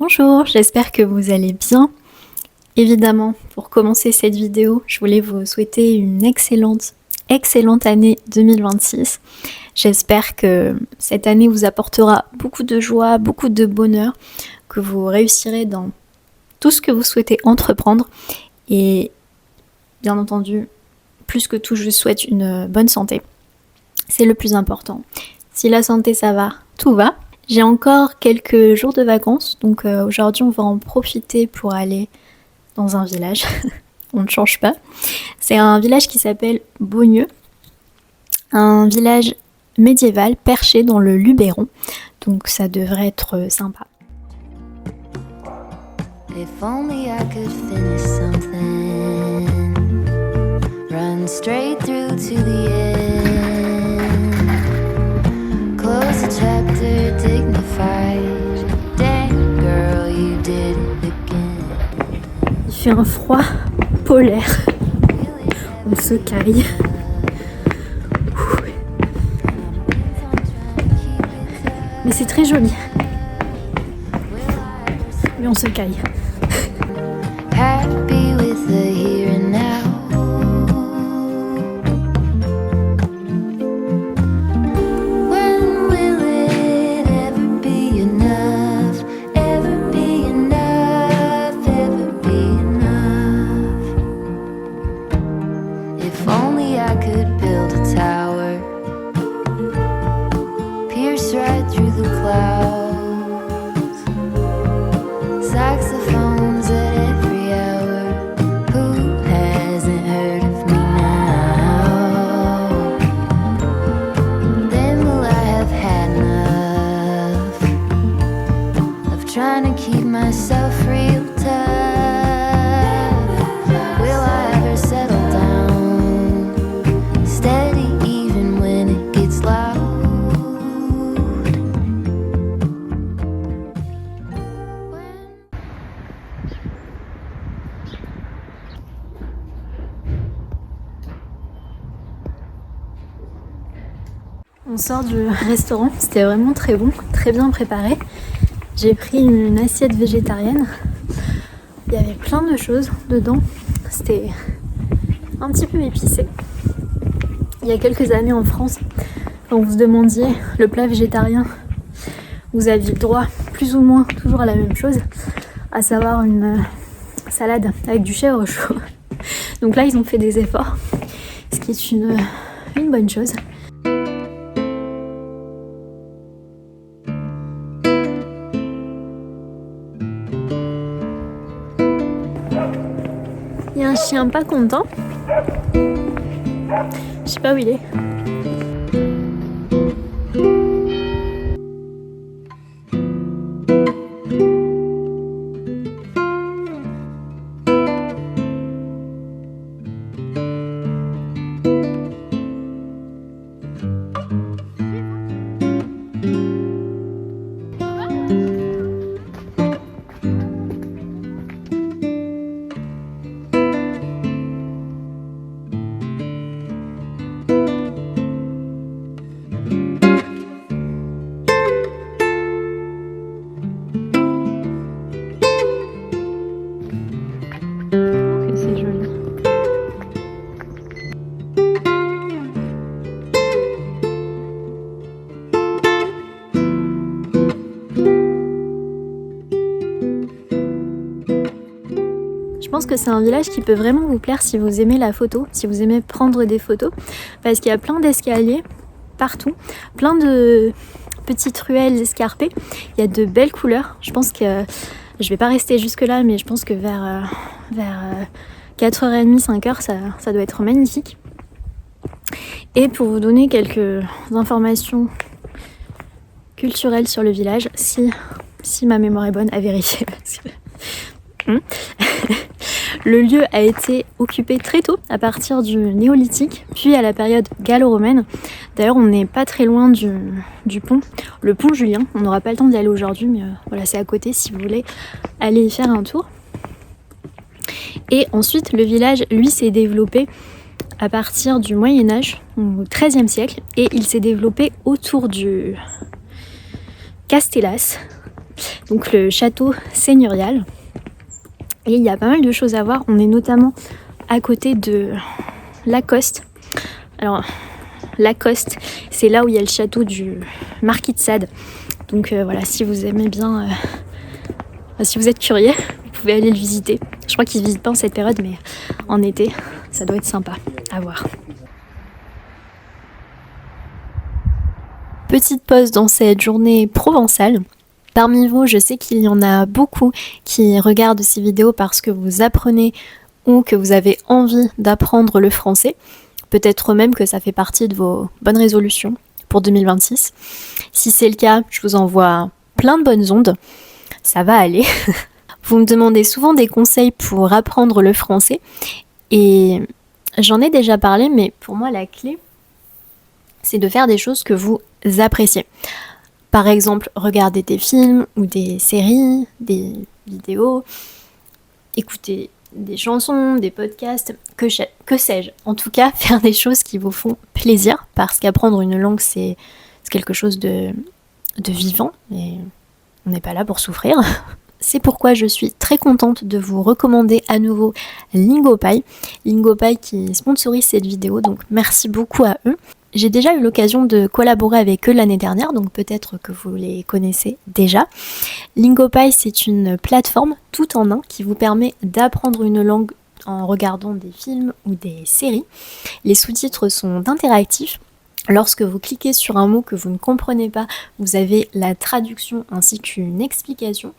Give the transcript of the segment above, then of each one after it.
Bonjour, j'espère que vous allez bien. Évidemment, pour commencer cette vidéo, je voulais vous souhaiter une excellente année 2026. J'espère que cette année vous apportera beaucoup de joie, beaucoup de bonheur, que vous réussirez dans tout ce que vous souhaitez entreprendre. Et bien entendu, plus que tout, je vous souhaite une bonne santé. C'est le plus important. Si la santé ça va, tout va. J'ai encore quelques jours de vacances, donc aujourd'hui on va en profiter pour aller dans un village. On ne change pas. C'est un village qui s'appelle Beaugneux, un village médiéval perché dans le Luberon, donc ça devrait être sympa. If only I could finish something, run straight through to the end, close the chapter dignified, dang girl you did it again. Il fait un froid polaire, on se caille. Mais c'est très joli. Mais on se caille. Happy with the here and now. When will it ever be enough? Ever be enough? Ever be enough? If only I could build a tower, pierce right through the clouds. Saxophones at every hour. Who hasn't heard of me now? Then will I have had enough of trying to keep myself real tough? Will I ever settle down, steady even when it gets loud? On sort du restaurant, c'était vraiment très bon, très bien préparé. J'ai pris une assiette végétarienne. Il y avait plein de choses dedans. C'était un petit peu épicé. Il y a quelques années en France, quand vous demandiez le plat végétarien, vous aviez le droit plus ou moins toujours à la même chose, à savoir une salade avec du chèvre chaud. Donc là, ils ont fait des efforts, ce qui est une bonne chose. Il y a un chien pas content. Je sais pas où il est. C'est joli. Je pense que c'est un village qui peut vraiment vous plaire si vous aimez la photo, si vous aimez prendre des photos, parce qu'il y a plein d'escaliers partout, plein de petites ruelles escarpées, il y a de belles couleurs. Je pense que je vais pas rester jusque là, mais je pense que vers 4h30, 5h, ça doit être magnifique. Et pour vous donner quelques informations culturelles sur le village, si ma mémoire est bonne, à vérifier, parce que... Le lieu a été occupé très tôt, à partir du néolithique, puis à la période gallo-romaine. D'ailleurs, on n'est pas très loin du pont, le pont Julien. On n'aura pas le temps d'y aller aujourd'hui, mais voilà, c'est à côté si vous voulez aller y faire un tour. Et ensuite, le village, lui, s'est développé à partir du Moyen-Âge, au XIIIe siècle, et il s'est développé autour du Castellas, donc le château seigneurial. Et il y a pas mal de choses à voir. On est notamment à côté de Lacoste. Alors, Lacoste, c'est là où il y a le château du Marquis de Sade. Donc voilà, si vous aimez bien, si vous êtes curieux, vous pouvez aller le visiter. Je crois qu'il ne se visite pas en cette période, mais en été, ça doit être sympa à voir. Petite pause dans cette journée provençale. Parmi vous, je sais qu'il y en a beaucoup qui regardent ces vidéos parce que vous apprenez ou que vous avez envie d'apprendre le français. Peut-être même que ça fait partie de vos bonnes résolutions pour 2026. Si c'est le cas, je vous envoie plein de bonnes ondes. Ça va aller. Vous me demandez souvent des conseils pour apprendre le français. Et j'en ai déjà parlé, mais pour moi, la clé, c'est de faire des choses que vous appréciez. Par exemple, regarder des films ou des séries, des vidéos, écouter des chansons, des podcasts, que sais-je. En tout cas, faire des choses qui vous font plaisir, parce qu'apprendre une langue, c'est quelque chose de vivant, et on n'est pas là pour souffrir. C'est pourquoi je suis très contente de vous recommander à nouveau Lingopie. Lingopie qui sponsorise cette vidéo, donc merci beaucoup à eux. J'ai déjà eu l'occasion de collaborer avec eux l'année dernière, donc peut-être que vous les connaissez déjà. Lingopie, c'est une plateforme tout en un qui vous permet d'apprendre une langue en regardant des films ou des séries. Les sous-titres sont interactifs. Lorsque vous cliquez sur un mot que vous ne comprenez pas, vous avez la traduction ainsi qu'une explication.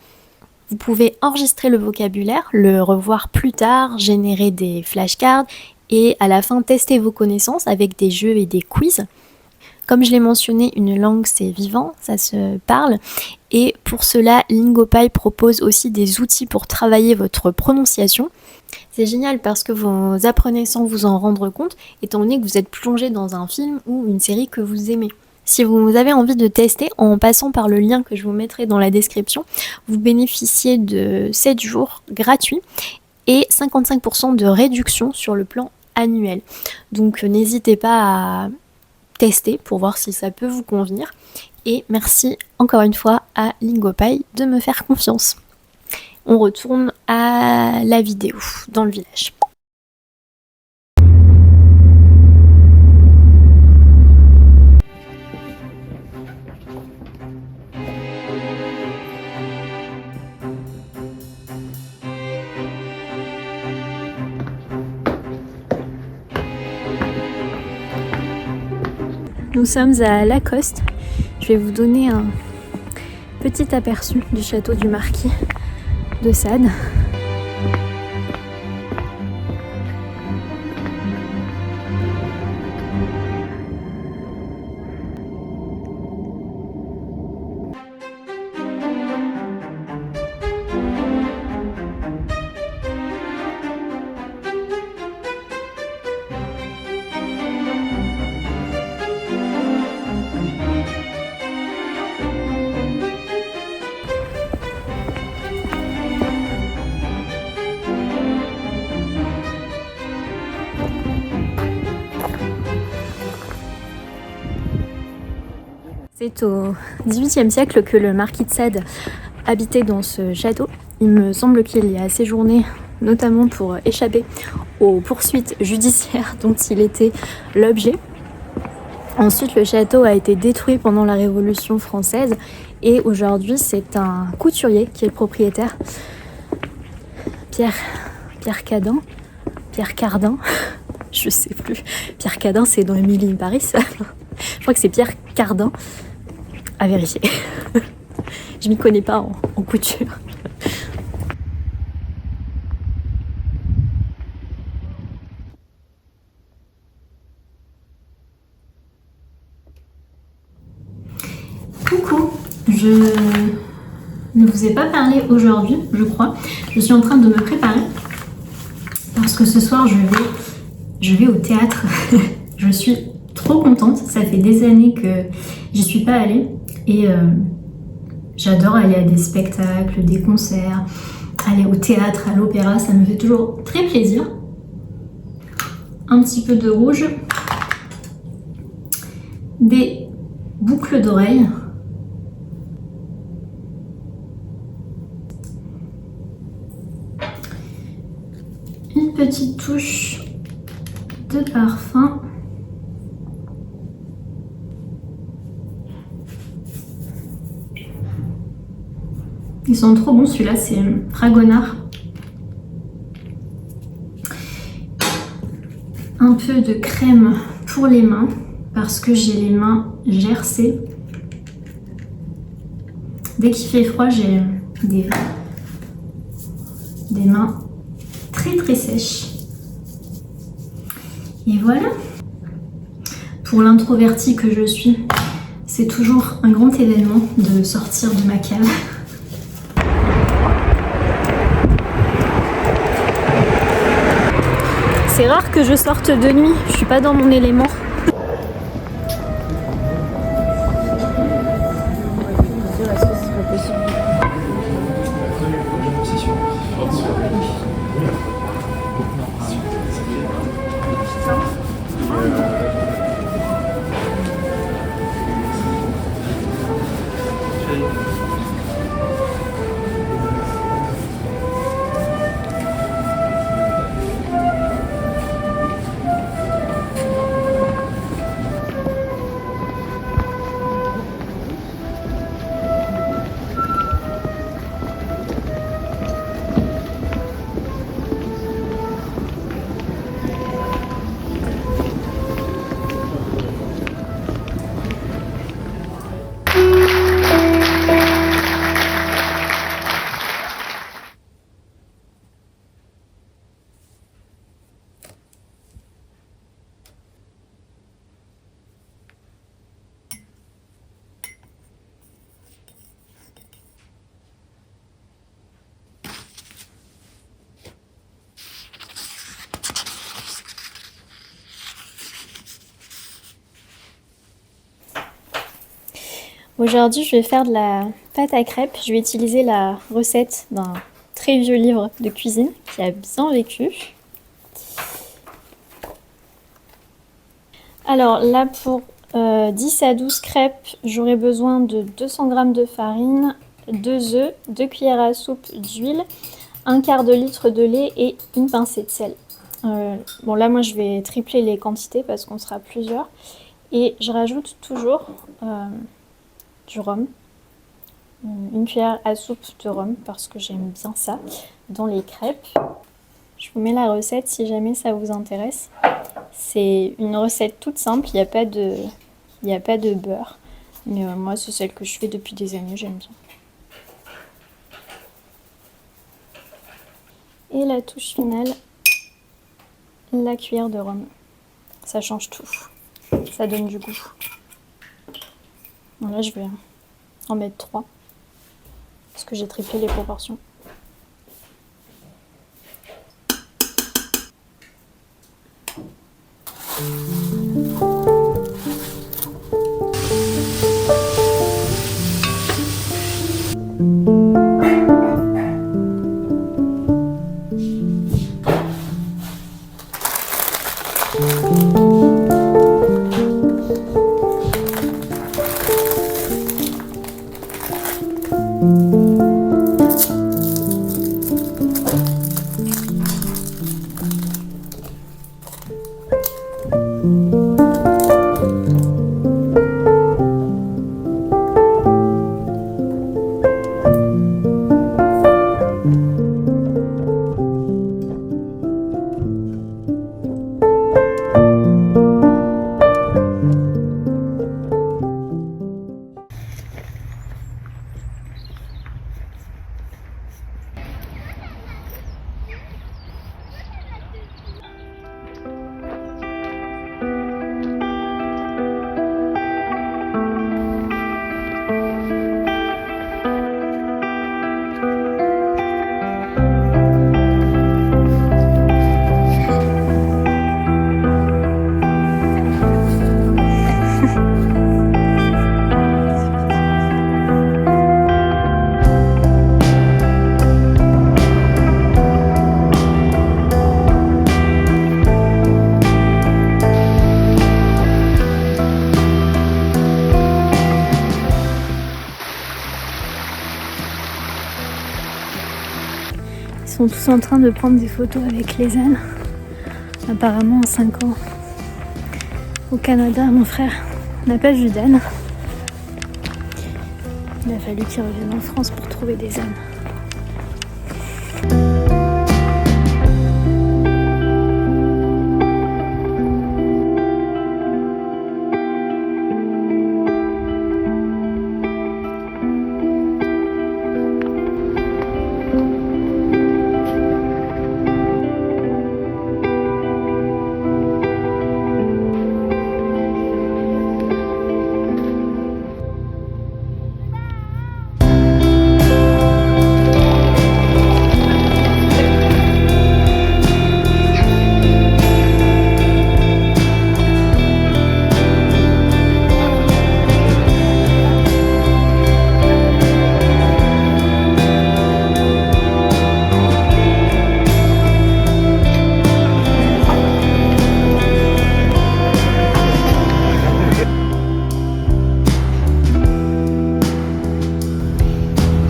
Vous pouvez enregistrer le vocabulaire, le revoir plus tard, générer des flashcards et à la fin tester vos connaissances avec des jeux et des quiz. Comme je l'ai mentionné, une langue c'est vivant, ça se parle, et pour cela Lingopie propose aussi des outils pour travailler votre prononciation. C'est génial parce que vous apprenez sans vous en rendre compte, étant donné que vous êtes plongé dans un film ou une série que vous aimez. Si vous avez envie de tester, en passant par le lien que je vous mettrai dans la description, vous bénéficiez de 7 jours gratuits et 55% de réduction sur le plan annuel. Donc n'hésitez pas à tester pour voir si ça peut vous convenir. Et merci encore une fois à Lingopie de me faire confiance. On retourne à la vidéo dans le village. Nous sommes à Lacoste. Je vais vous donner un petit aperçu du château du Marquis de Sade. C'est au XVIIIe siècle que le marquis de Sade habitait dans ce château. Il me semble qu'il y a séjourné notamment pour échapper aux poursuites judiciaires dont il était l'objet. Ensuite, le château a été détruit pendant la Révolution française et aujourd'hui, c'est un couturier qui est le propriétaire, Pierre Cardin, je sais plus. Pierre Cardin, c'est dans Emily in Paris. Je crois que c'est Pierre Cardin. À vérifier. Je m'y connais pas en couture. Coucou, je ne vous ai pas parlé aujourd'hui, je crois. Je suis en train de me préparer parce que ce soir je vais au théâtre. Je suis trop contente, ça fait des années que j'y suis pas allée et j'adore aller à des spectacles, des concerts, aller au théâtre, à l'opéra, ça me fait toujours très plaisir. Un petit peu de rouge, des boucles d'oreilles une petite touche de parfum. Ils sont trop bons, celui-là c'est Fragonard. Un peu de crème pour les mains parce que j'ai les mains gercées. Dès qu'il fait froid, j'ai des mains très sèches. Et voilà. Pour l'introvertie que je suis, c'est toujours un grand événement de sortir de ma cave. C'est rare que je sorte de nuit, je suis pas dans mon élément. Aujourd'hui, je vais faire de la pâte à crêpes. Je vais utiliser la recette d'un très vieux livre de cuisine qui a bien vécu. Alors là, pour 10 à 12 crêpes, j'aurai besoin de 200 g de farine, 2 œufs, 2 cuillères à soupe d'huile, un quart de litre de lait et une pincée de sel. Bon là, moi, je vais tripler les quantités parce qu'on sera plusieurs. Et je rajoute toujours du rhum, une cuillère à soupe de rhum parce que j'aime bien ça dans les crêpes. Je vous mets la recette si jamais ça vous intéresse. C'est une recette toute simple, il n'y a pas de beurre. Mais moi c'est celle que je fais depuis des années, j'aime bien. Et la touche finale, la cuillère de rhum. Ça change tout, ça donne du goût. Bon, là je vais en mettre 3 parce que j'ai triplé les proportions. sont tous en train de prendre des photos avec les ânes. Apparemment en 5 ans. Au Canada, mon frère n'a pas vu d'âne. Il a fallu qu'il revienne en France pour trouver des ânes.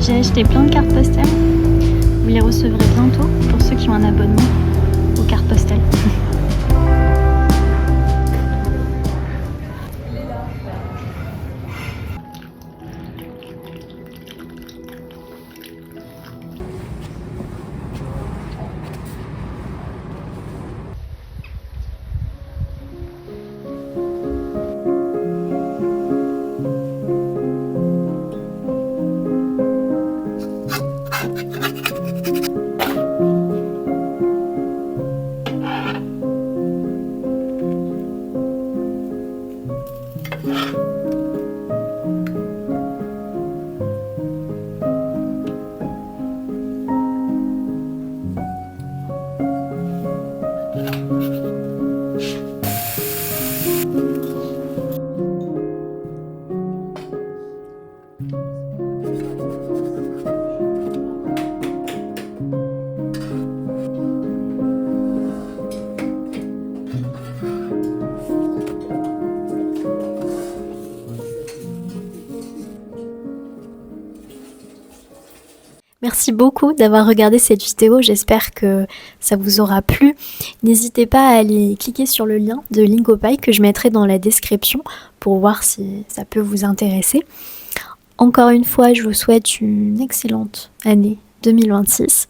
J'ai acheté plein de cartes postales. Vous les recevrez bientôt pour ceux qui ont un abonnement aux cartes postales. Merci beaucoup d'avoir regardé cette vidéo, j'espère que ça vous aura plu. N'hésitez pas à aller cliquer sur le lien de Linkopie que je mettrai dans la description pour voir si ça peut vous intéresser. Encore une fois, je vous souhaite une excellente année 2026.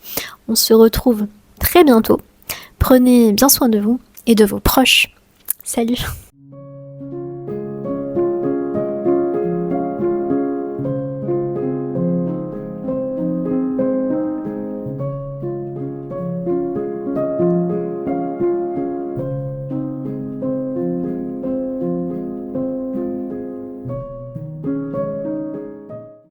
On se retrouve très bientôt. Prenez bien soin de vous et de vos proches. Salut!